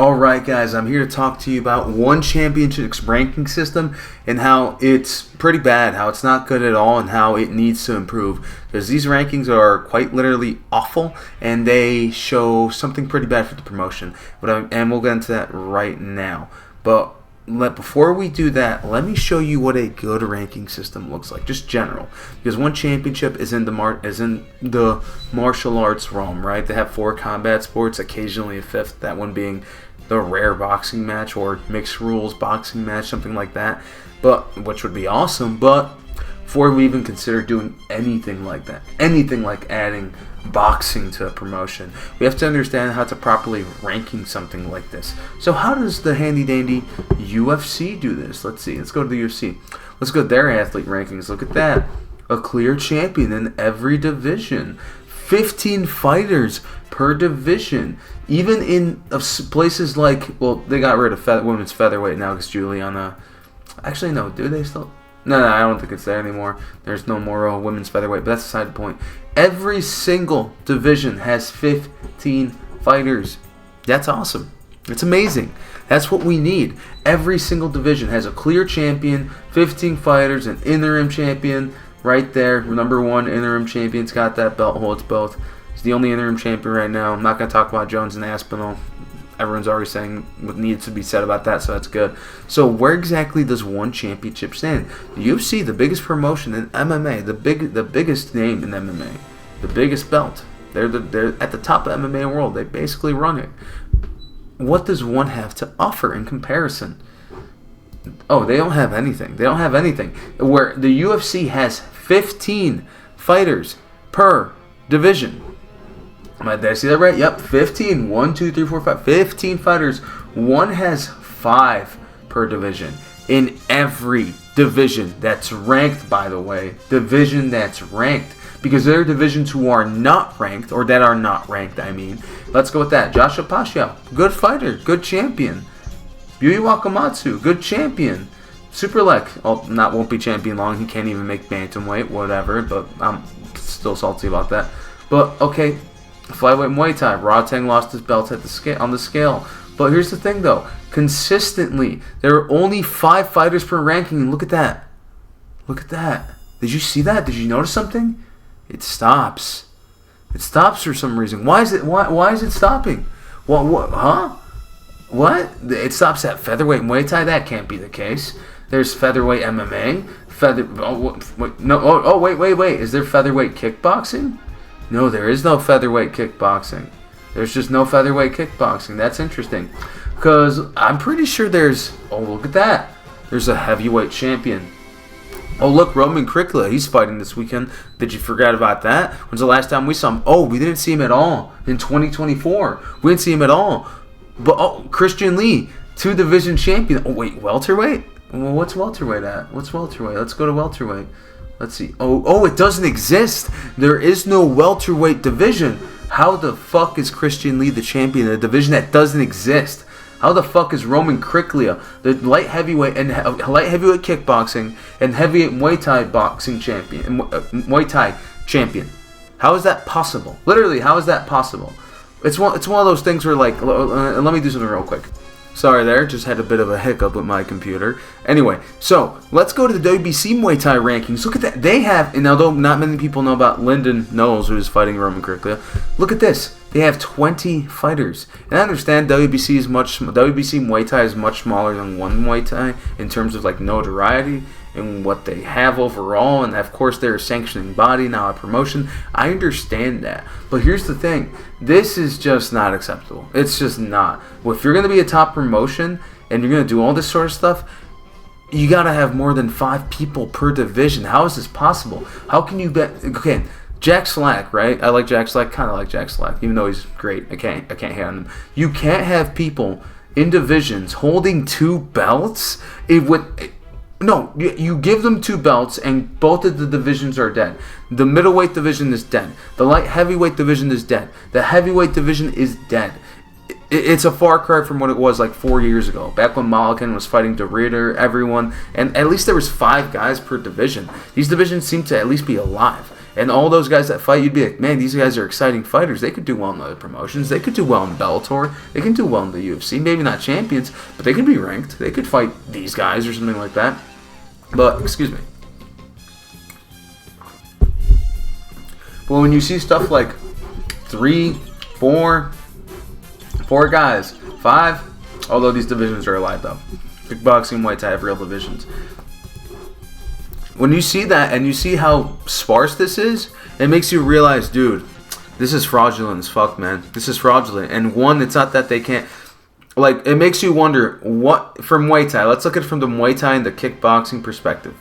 Alright guys, I'm here to talk to you about one championship's ranking system and how it's pretty bad, how it's not good at all, and how it needs to improve. Because these rankings are quite literally awful and they show something pretty bad for the promotion. And we'll get into that right now. But before we do that, let me show you what a good ranking system looks like, just general. Because one championship is in the martial arts realm, right? They have 4 combat sports, occasionally a 5th, that one being the rare boxing match or mixed rules boxing match, something like that. But which would be awesome. But before we even consider doing anything like that, anything like adding boxing to a promotion, we have to understand how to properly ranking something like this. So how does the handy dandy UFC do this? Let's see. Let's go to the UFC. Let's go to their athlete rankings. Look at that. A clear champion in every division. 15 fighters per division. Even in places like, well, they got rid of women's featherweight now because Juliana. Actually, no. Do they still? No, I don't think it's there anymore. There's no more women's featherweight, but that's beside the point. Every single division has 15 fighters. That's awesome. It's amazing. That's what we need. Every single division has a clear champion, 15 fighters, an interim champion right there. Number 1 interim champion's got that belt, holds both. He's the only interim champion right now. I'm not going to talk about Jones and Aspinall. Everyone's already saying what needs to be said about that, so that's good. So where exactly does one championship stand? The UFC, the biggest promotion in MMA, the biggest name in MMA, the biggest belt. They're at the top of MMA world. They basically run it. What does one have to offer in comparison? Oh, they don't have anything. They don't have anything. Where the UFC has 15 fighters per division. Did I see that right? Yep, 15. 1, 2, 3, 4, 5. 15 fighters. One has 5 per division. In every division that's ranked, by the way. Division that's ranked. Because there are divisions who are not ranked, or that are not ranked, I mean. Let's go with that. Joshua Pacquiao, good fighter, good champion. Yui Wakamatsu, good champion. Superlek, won't be champion long. He can't even make bantamweight, whatever. But I'm still salty about that. But, okay. Flyweight Muay Thai, Rodtang lost his belt on the scale. But here's the thing, though. Consistently, there are only 5 fighters per ranking. And look at that. Look at that. Did you see that? Did you notice something? It stops. It stops for some reason. Why is it stopping? What? Huh? What? It stops at featherweight Muay Thai? That can't be the case. There's featherweight MMA. Wait. Is there featherweight kickboxing? No, there is no featherweight kickboxing. There's just no featherweight kickboxing. That's interesting. Because I'm pretty sure there's... Oh, look at that. There's a heavyweight champion. Oh, look, Roman Krikla. He's fighting this weekend. Did you forget about that? When's the last time we saw him? Oh, we didn't see him at all in 2024. We didn't see him at all. But, Christian Lee, 2-division champion. Oh, wait, welterweight? Well, what's welterweight at? What's welterweight? Let's go to welterweight. Let's see. Oh, it doesn't exist. There is no welterweight division. How the fuck is Christian Lee the champion in a division that doesn't exist? How the fuck is Roman Krikla the light heavyweight kickboxing and heavyweight Muay Thai boxing champion? Muay Thai champion. How is that possible? Literally, how is that possible? It's one of those things where, like, let me do something real quick. Sorry there, just had a bit of a hiccup with my computer. Anyway, so let's go to the WBC Muay Thai rankings. Look at that. They have, and although not many people know about Lyndon Knowles, who is fighting Roman Krikla, look at this. They have 20 fighters. And I understand WBC Muay Thai is much smaller than one Muay Thai in terms of, like, notoriety and what they have overall, and of course they're a sanctioning body, now a promotion. I understand that. But here's the thing. This is just not acceptable. It's just not. Well, if you're going to be a top promotion and you're going to do all this sort of stuff, you got to have more than 5 people per division. How is this possible? How can you bet? Okay, Jack Slack, right? I like Jack Slack, kind of like Jack Slack, even though he's great. I can't hate on him. You can't have people in divisions holding 2 belts. No, you give them 2 belts and both of the divisions are dead. The middleweight division is dead. The light heavyweight division is dead. The heavyweight division is dead. it's a far cry from what it was like 4 years ago, back when Malakin was fighting De Ridder, everyone, and at least there was 5 guys per division. These divisions seem to at least be alive. And all those guys that fight, you'd be like, man, these guys are exciting fighters. They could do well in other promotions. They could do well in Bellator. They can do well in the UFC. Maybe not champions, but they could be ranked. They could fight these guys or something like that. But, excuse me. But when you see stuff like 3, 4 guys, 5, although these divisions are alive though. Kickboxing, Muay Thai have real divisions. When you see that and you see how sparse this is, it makes you realize, dude, this is fraudulent as fuck, man. This is fraudulent. And one, it's not that they can't, like, it makes you wonder, what, from Muay Thai, let's look at it from the Muay Thai and the kickboxing perspective.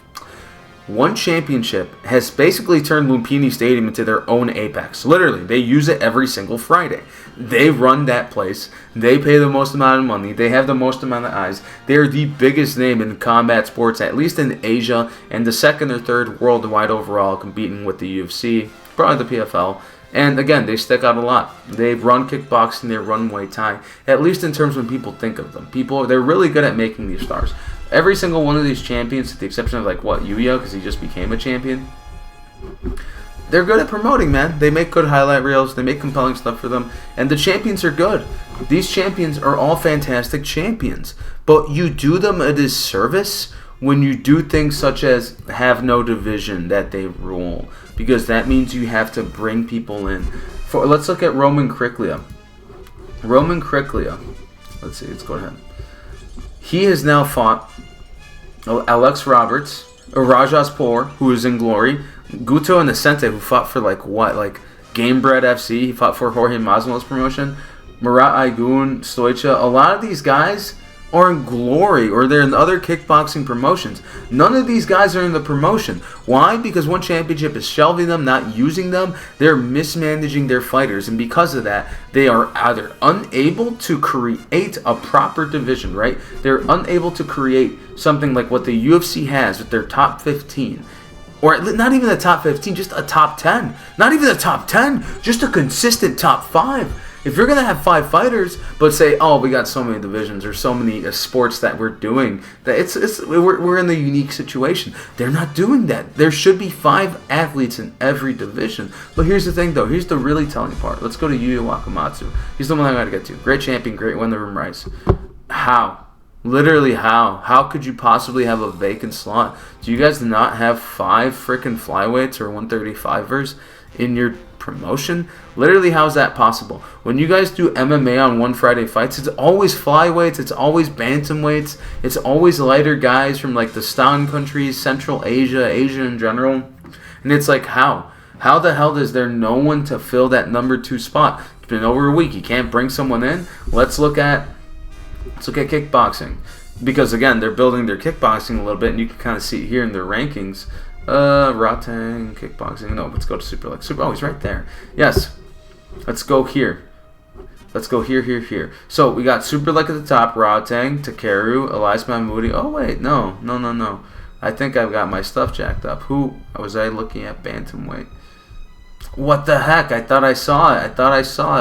One championship has basically turned Lumpini Stadium into their own apex. Literally, they use it every single Friday. They run that place. They pay the most amount of money. They have the most amount of eyes. They are the biggest name in combat sports, at least in Asia, and the second or third worldwide overall, competing with the UFC, probably the PFL. And again, they stick out a lot. They run kickboxing, they run Muay Thai, at least in terms when people think of them. They're really good at making these stars. Every single one of these champions, with the exception of, like, what, Yuya, because he just became a champion, they're good at promoting, man. They make good highlight reels. They make compelling stuff for them. And the champions are good. These champions are all fantastic champions. But you do them a disservice when you do things such as have no division that they rule. Because that means you have to bring people in. Let's look at Roman Kriklia. Roman Kriklia. Let's see. Let's go ahead. He has now fought Alex Roberts, Rajaspoor, who is in Glory, Guto Nascente, who fought for Gamebred FC. He fought for Jorge Masvidal's promotion. Murat Aygun, Stoicha. A lot of these guys are in Glory, or they're in other kickboxing promotions. None of these guys are in the promotion. Why? Because one championship is shelving them, not using them. They're mismanaging their fighters, and because of that, they are either unable to create a proper division, right? They're unable to create something like what the UFC has with their top 15. Or not even the top 15, just a top 10. Not even a top 10, just a consistent top 5. If you're going to have 5 fighters, but say, oh, we got so many divisions or so many sports that we're doing, that we're in the unique situation. They're not doing that. There should be 5 athletes in every division. But here's the thing, though. Here's the really telling part. Let's go to Yuya Wakamatsu. He's the one I got to get to. Great champion, great win the room rice. How? Literally how? How could you possibly have a vacant slot? Do you guys not have 5 freaking flyweights or 135ers in your promotion? Literally, how is that possible? When you guys do MMA on one Friday fights, it's always flyweights, it's always bantamweights, it's always lighter guys from like the Stan countries, Central Asia, Asia in general. And it's like, how? How the hell is there no one to fill that number 2 spot? It's been over a week. You can't bring someone in. Let's look at kickboxing, because again, they're building their kickboxing a little bit, and you can kind of see it here in their rankings. Ratang, kickboxing. No, let's go to Super League. Oh, he's right there. Yes. Let's go here. Let's go here. So we got Super League at the top. Ratang, Takeru, Elias Mahmoudi. Oh wait, no. I think I've got my stuff jacked up. Who was I looking at? Bantamweight. What the heck? I thought I saw it.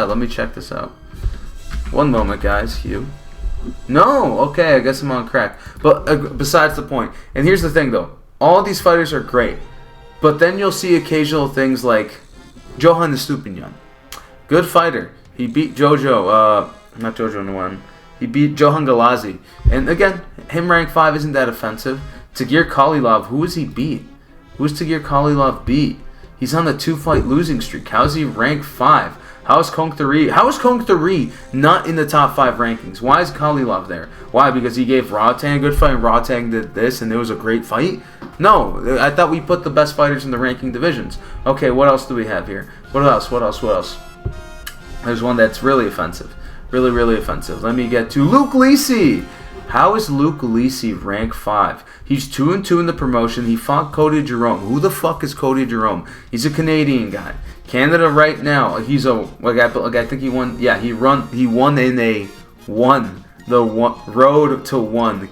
Let me check this out. One moment, guys. Hugh. No. Okay, I guess I'm on crack. But besides the point. And here's the thing, though. All these fighters are great, but then you'll see occasional things like Johan Stupinyan. Good fighter. He beat not Jojo Nguyen. He beat Johan Galazi. And again, him rank 5 isn't that offensive. Tagir Kalilov, who has he beat? Who's Tagir Kalilov beat? He's on a 2-fight losing streak. How's he rank 5? How is Kong Tari not in the top 5 rankings? Why is Kalilov there? Why? Because he gave Ratang a good fight, and Ratang did this, and it was a great fight? No, I thought we put the best fighters in the ranking divisions. Okay, what else do we have here? What else? There's one that's really offensive. Really offensive. Let me get to Luke Lisi. How is Luke Lisi rank 5? He's 2-2 in the promotion. He fought Cody Jerome. Who the fuck is Cody Jerome? He's a Canadian guy. Canada right now. He's a I think he won. Yeah, he won the Road to 1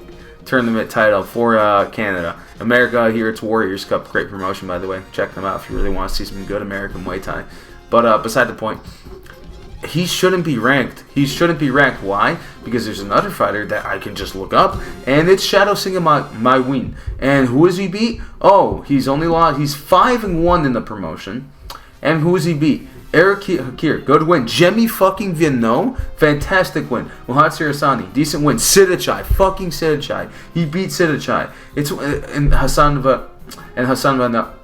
tournament title for Canada. America here, it's Warriors Cup. Great promotion, by the way. Check them out if you really want to see some good American Muay Thai. But beside the point, he shouldn't be ranked. He shouldn't be ranked. Why? Because there's another fighter that I can just look up, and it's Shadow Singh my win. And who has he beat? Oh, he's only lost. He's 5-1 in the promotion. And who has he beat? Eric Hakir, good win. Jemmy fucking Vienno, fantastic win. Muhammad Sirasani, decent win. Sidichai, fucking Sidichai. He beat Sidichai. It's and Hassan Van.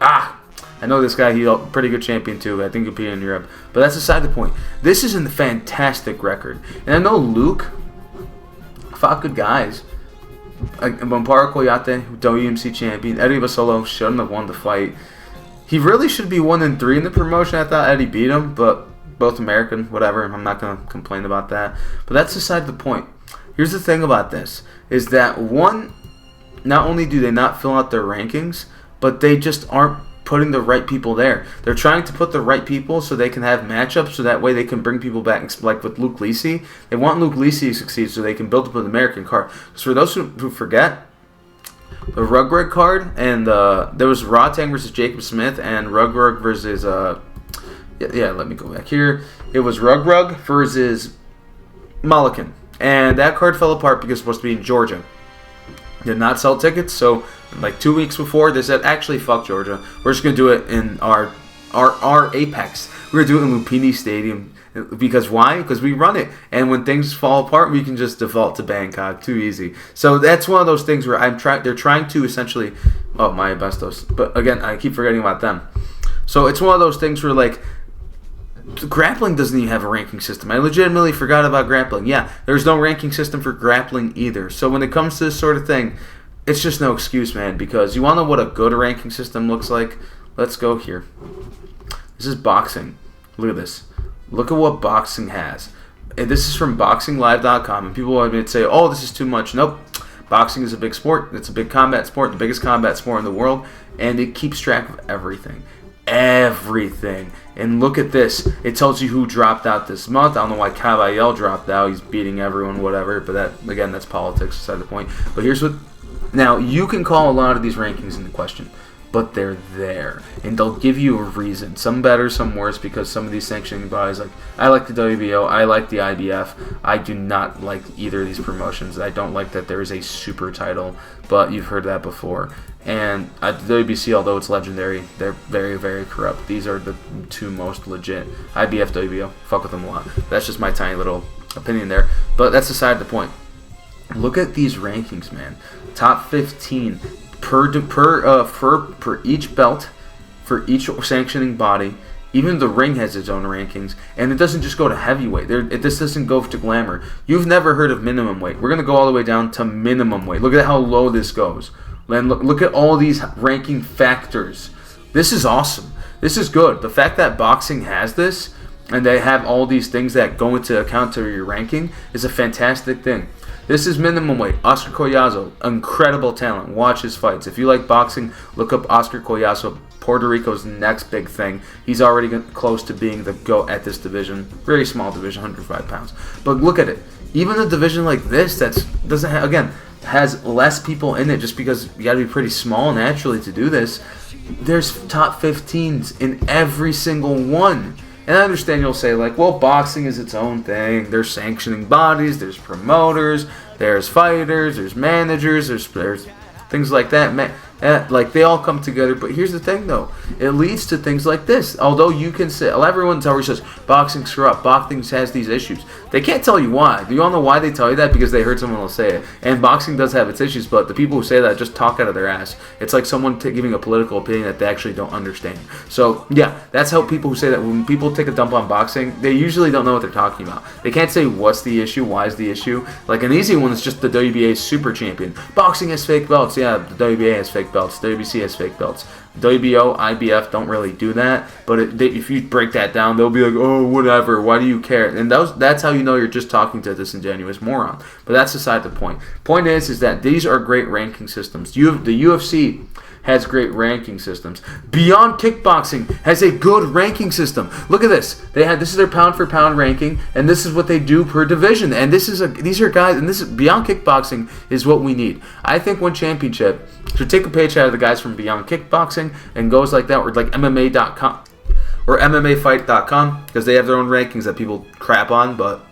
I know this guy. He's a pretty good champion too. I think he'll be in Europe. But that's aside the point. This is a fantastic record. And I know Luke fought good guys. Bomparo Koyate, WMC champion. Eddie Basolo shouldn't have won the fight. He really should be 1-3 in the promotion. I thought Eddie beat him, but both American, whatever. I'm not going to complain about that. But that's aside the point. Here's the thing about this, is that one, not only do they not fill out their rankings, but they just aren't putting the right people there. They're trying to put the right people so they can have matchups, so that way they can bring people back, like with Luke Lisi. They want Luke Lisi to succeed so they can build up an American card. So for those who forget, the Rugrug card, and there was Rotang versus Jacob Smith, and Rugrug versus let me go back here. It was Rugrug versus Mulligan, and that card fell apart because it's supposed to be in Georgia. Did not sell tickets, so like 2 weeks before they said, actually fuck Georgia, we're just gonna do it in our Apex. We're gonna do it in Lupini Stadium. Because why? Because we run it, and when things fall apart, we can just default to Bangkok. Too easy. So that's one of those things where they're trying to essentially, my Bestos. But again, I keep forgetting about them. So it's one of those things where like grappling doesn't even have a ranking system. I legitimately forgot about grappling. Yeah, there's no ranking system for grappling either. So when it comes to this sort of thing, it's just no excuse, man. Because you want to know what a good ranking system looks like? Let's go here. This is boxing. Look at this. Look at what boxing has. And this is from BoxingLive.com. And people would say, oh, this is too much. Nope. Boxing is a big sport. It's a big combat sport. The biggest combat sport in the world. And it keeps track of everything. Everything. And look at this. It tells you who dropped out this month. I don't know why Caballel dropped out. He's beating everyone, whatever. But that, again, that's politics aside the point. But here's what... Now, you can call a lot of these rankings into question. But they're there, and they'll give you a reason. Some better, some worse, because some of these sanctioning bodies, like I like the WBO, I like the IBF. I do not like either of these promotions. I don't like that there is a super title, but you've heard that before. And the WBC, although it's legendary, they're very, very corrupt. These are the two most legit. IBF, WBO, fuck with them a lot. That's just my tiny little opinion there. But that's aside the point. Look at these rankings, man. Top 15. Per each belt, for each sanctioning body. Even the ring has its own rankings, and it doesn't just go to heavyweight. This doesn't go to glamour. You've never heard of minimum weight. We're gonna go all the way down to minimum weight. Look at how low this goes. And look at all these ranking factors. This is awesome. This is good. The fact that boxing has this, and they have all these things that go into account to your ranking, is a fantastic thing. This is minimum weight. Oscar Collazo, incredible talent. Watch his fights. If you like boxing, look up Oscar Collazo, Puerto Rico's next big thing. He's already close to being the GOAT at this division. Very small division, 105 pounds. But look at it. Even a division like this has less people in it, just because you got to be pretty small naturally to do this. There's top 15s in every single one. And I understand you'll say, like, well, boxing is its own thing. There's sanctioning bodies, there's promoters, there's fighters, there's managers, there's things like that. Like, they all come together. But here's the thing, though. It leads to things like this. Although you can say, everyone always says, boxing's corrupt, boxing has these issues. They can't tell you why. Do you all know why they tell you that? Because they heard someone else say it. And boxing does have its issues, but the people who say that just talk out of their ass. It's like someone giving a political opinion that they actually don't understand. So, yeah, that's how people who say that. When people take a dump on boxing, they usually don't know what they're talking about. They can't say what's the issue, why is the issue. Like, an easy one is just the WBA super champion. Boxing has fake belts. Yeah, the WBA has fake belts. WBC has fake belts. WBO, IBF don't really do that, but if you break that down, they'll be like, oh, whatever, why do you care? And that's how you know you're just talking to a disingenuous moron. But that's beside the point. Point is that these are great ranking systems. The UFC has great ranking systems. Beyond Kickboxing has a good ranking system. Look at this. This is their pound for pound ranking, and this is what they do per division. And these are guys, and this is Beyond Kickboxing is what we need. I think one championship should take a page out of the guys from Beyond Kickboxing and goes like that, or like MMA.com. or MMAfight.com, because they have their own rankings that people crap on, but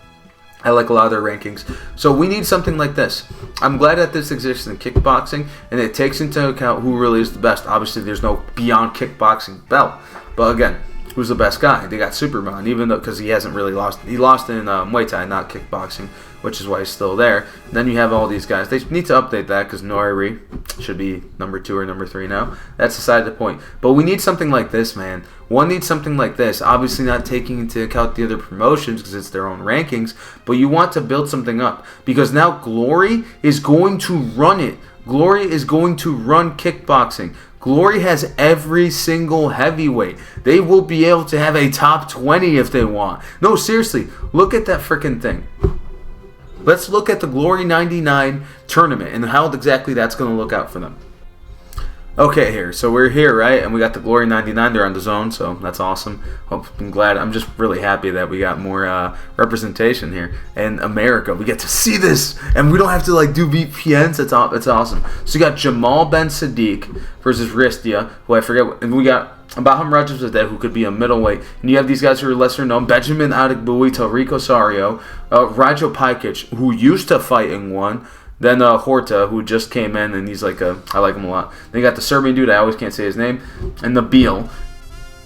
I like a lot of their rankings. So we need something like this. I'm glad that this exists in kickboxing, and it takes into account who really is the best. Obviously, there's no beyond kickboxing belt, but again, who's the best guy? They got Superman, even though, because he hasn't really lost. He lost in Muay Thai, not kickboxing, which is why he's still there. Then you have all these guys. They need to update that, because Noiri should be number 2 or number 3 now. That's aside the point. But we need something like this, man. One needs something like this. Obviously not taking into account the other promotions, because it's their own rankings. But you want to build something up, because now Glory is going to run it. Glory is going to run kickboxing. Glory has every single heavyweight. They will be able to have a top 20 if they want. No, seriously, look at that freaking thing. Let's look at the Glory 99 tournament and how exactly that's going to look out for them. Okay, here. So we're here, right? And we got the Glory 99. They're on the zone, so that's awesome. I'm glad. I'm just really happy that we got more representation here in America. We get to see this, and we don't have to like do VPNs. It's awesome. So you got Jamal Ben Sadiq versus Ristia, who I forget, and we got Baham Rajavzadeh, who could be a middleweight. And you have these guys who are lesser known: Benjamin Adigbui, Tariq Osario, Rajo Pajic, who used to fight in one. Then Horta, who just came in, and he's like I like him a lot. Then you got the Serbian dude, I always can't say his name, and Nabil.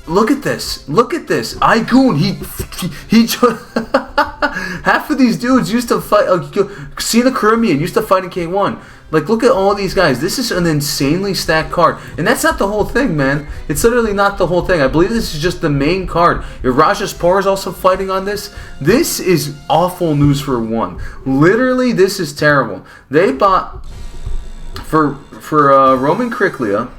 Look at this. Look at this. Igoon, he half of these dudes used to fight. Cena Caribbean used to fight in K1. Like, look at all these guys. This is an insanely stacked card. And that's not the whole thing, man. It's literally not the whole thing. I believe this is just the main card. If Rajaspor is also fighting on this, this is awful news for one. Literally, this is terrible. They bought, for Roman Kriklia,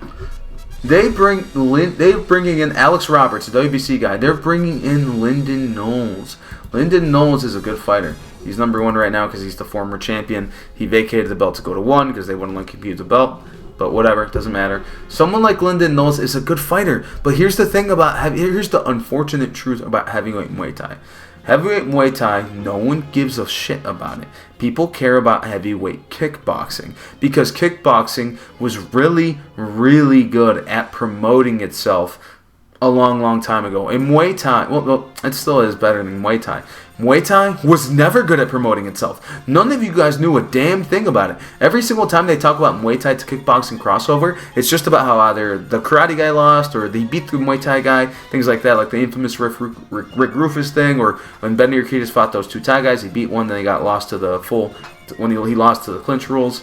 they're bringing in Alex Roberts, a WBC guy. They're bringing in Lyndon Knowles. Lyndon Knowles is a good fighter. He's number 1 right now because he's the former champion. He vacated the belt to go to 1 because they wouldn't let him compete the belt. But whatever, it doesn't matter. Someone like Lyndon Knowles is a good fighter. But here's the thing here's the unfortunate truth about heavyweight Muay Thai. Heavyweight Muay Thai, no one gives a shit about it. People care about heavyweight kickboxing because kickboxing was really, really good at promoting itself a long time ago. In Muay Thai, well, it still is better than Muay Thai. Muay Thai was never good at promoting itself. None of you guys knew a damn thing about it. Every single time they talk about Muay Thai to kickboxing crossover, it's just about how either the karate guy lost or they beat the Muay Thai guy, things like that, like the infamous Rick Rufus thing, or when Ben Urquidez fought those 2 Thai guys, he beat one, then he got lost to the when he lost to the clinch rules.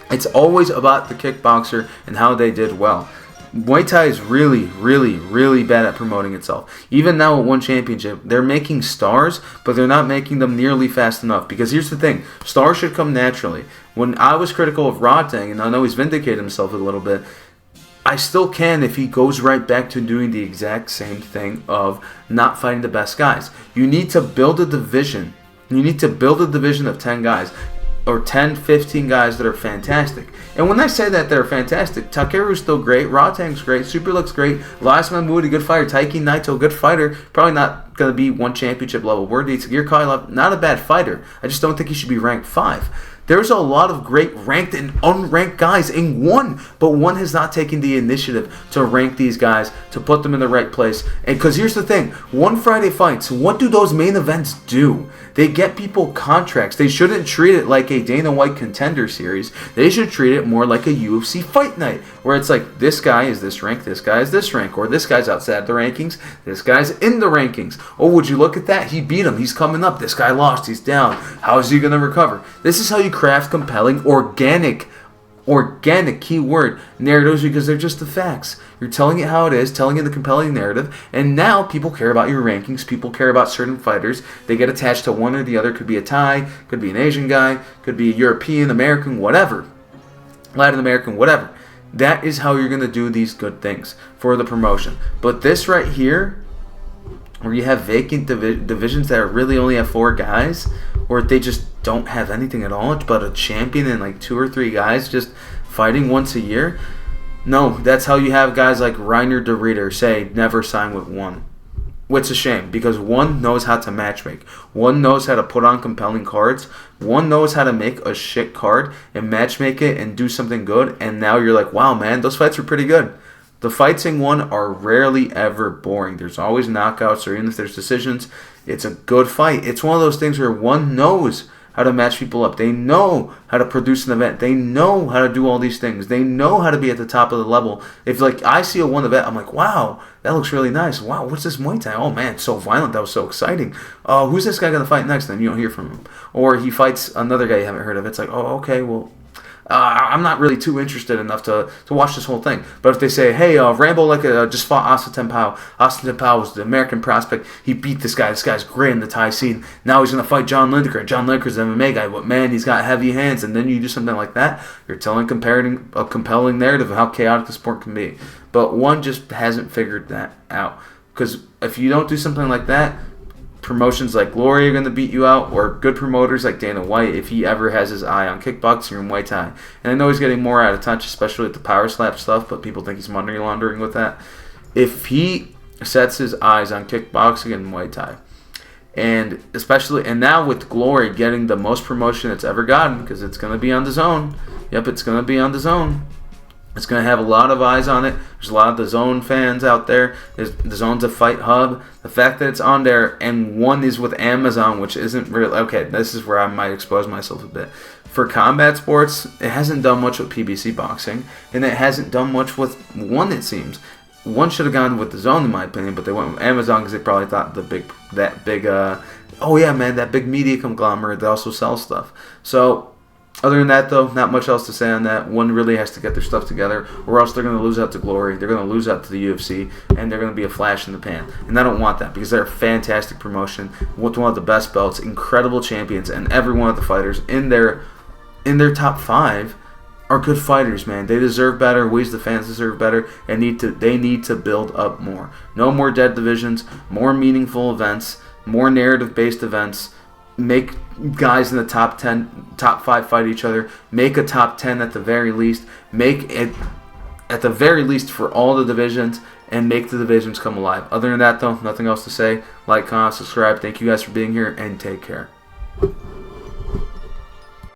It's always about the kickboxer and how they did well. Muay Thai is really, really, really bad at promoting itself. Even now at one championship, they're making stars, but they're not making them nearly fast enough. Because here's the thing, stars should come naturally. When I was critical of Rodtang, and I know he's vindicated himself a little bit, I still can if he goes right back to doing the exact same thing of not fighting the best guys. You need to build a division. You need to build a division of 10 guys. Or 10, 15 guys that are fantastic. And when I say that they're fantastic, Takeru's still great, Rodtang's great, Super looks great, Elias Mahmoud, a good fighter, Taiki Naito, good fighter, probably not going to be one championship level worthy. Tagir Kailov, not a bad fighter. I just don't think he should be ranked 5. There's a lot of great ranked and unranked guys in one, but one has not taken the initiative to rank these guys, to put them in the right place. And because here's the thing, one Friday fights, what do those main events do? They get people contracts. They shouldn't treat it like a Dana White Contender Series. They should treat it more like a UFC Fight Night, where it's like, this guy is this rank, this guy is this rank, or this guy's outside the rankings, this guy's in the rankings. Oh, would you look at that? He beat him. He's coming up. This guy lost. He's down. How is he going to recover? This is how you craft compelling, organic keyword narratives, because they're just the facts. You're telling it how it is, telling it the compelling narrative, and now people care about your rankings. People care about certain fighters. They get attached to one or the other. Could be a Thai, could be an Asian guy, could be a European, American, whatever, Latin American, whatever. That is how you're going to do these good things for the promotion. But this right here, where you have vacant divisions that really only have 4 guys, or they just don't have anything at all, but a champion and like 2 or 3 guys just fighting once a year. No, that's how you have guys like Reiner de Rieder say never sign with one. It's a shame, because one knows how to matchmake. One knows how to put on compelling cards. One knows how to make a shit card and matchmake it and do something good. And now you're like, wow, man, those fights were pretty good. The fights in one are rarely ever boring. There's always knockouts, or even if there's decisions, it's a good fight. It's one of those things where one knows how to match people up. They know how to produce an event. They know how to do all these things. They know how to be at the top of the level. If like I see a one event, I'm like, wow, that looks really nice. Wow, what's this Muay Thai? Oh man, it's so violent. That was so exciting. Who's this guy gonna fight next? Then you don't hear from him. Or he fights another guy you haven't heard of. It's like, oh, okay, well, I'm not really too interested enough to watch this whole thing. But if they say, hey, Rambo just fought Austin Tempao. Austin Tempao was the American prospect. He beat this guy. This guy's great in the Thai scene. Now he's going to fight John Lineker. John Lineker's an MMA guy. But man, he's got heavy hands. And then you do something like that, you're telling a compelling narrative of how chaotic the sport can be. But one just hasn't figured that out. Because if you don't do something like that, promotions like Glory are going to beat you out, or good promoters like Dana White, if he ever has his eye on kickboxing or Muay Thai. And I know he's getting more out of touch, especially with the power slap stuff, but people think he's money laundering with that. If he sets his eyes on kickboxing and Muay Thai, and now with Glory getting the most promotion it's ever gotten, because it's going to be on the Zone. Yep, it's going to be on the Zone. It's going to have a lot of eyes on it. There's a lot of the Zone fans out there. The Zone's a fight hub. The fact that it's on there, and one is with Amazon, which isn't really... Okay, this is where I might expose myself a bit. For combat sports, it hasn't done much with PBC boxing, and it hasn't done much with one, it seems. One should have gone with the Zone, in my opinion, but they went with Amazon because they probably thought that big media conglomerate that also sells stuff. So... Other than that, though, not much else to say on that. One really has to get their stuff together, or else they're going to lose out to Glory, they're going to lose out to the UFC, and they're going to be a flash in the pan. And I don't want that, because they're a fantastic promotion with one of the best belts, incredible champions, and every one of the fighters in their top 5 are good fighters, man. They deserve better. We as the fans deserve better, and they need to build up more. No more dead divisions, more meaningful events, more narrative-based events. Make guys in the top 5 fight each other. Make a top 10 at the very least. Make it at the very least for all the divisions, and make the divisions come alive. Other than that, though, nothing else to say. Like, comment, subscribe. Thank you guys for being here, and take care.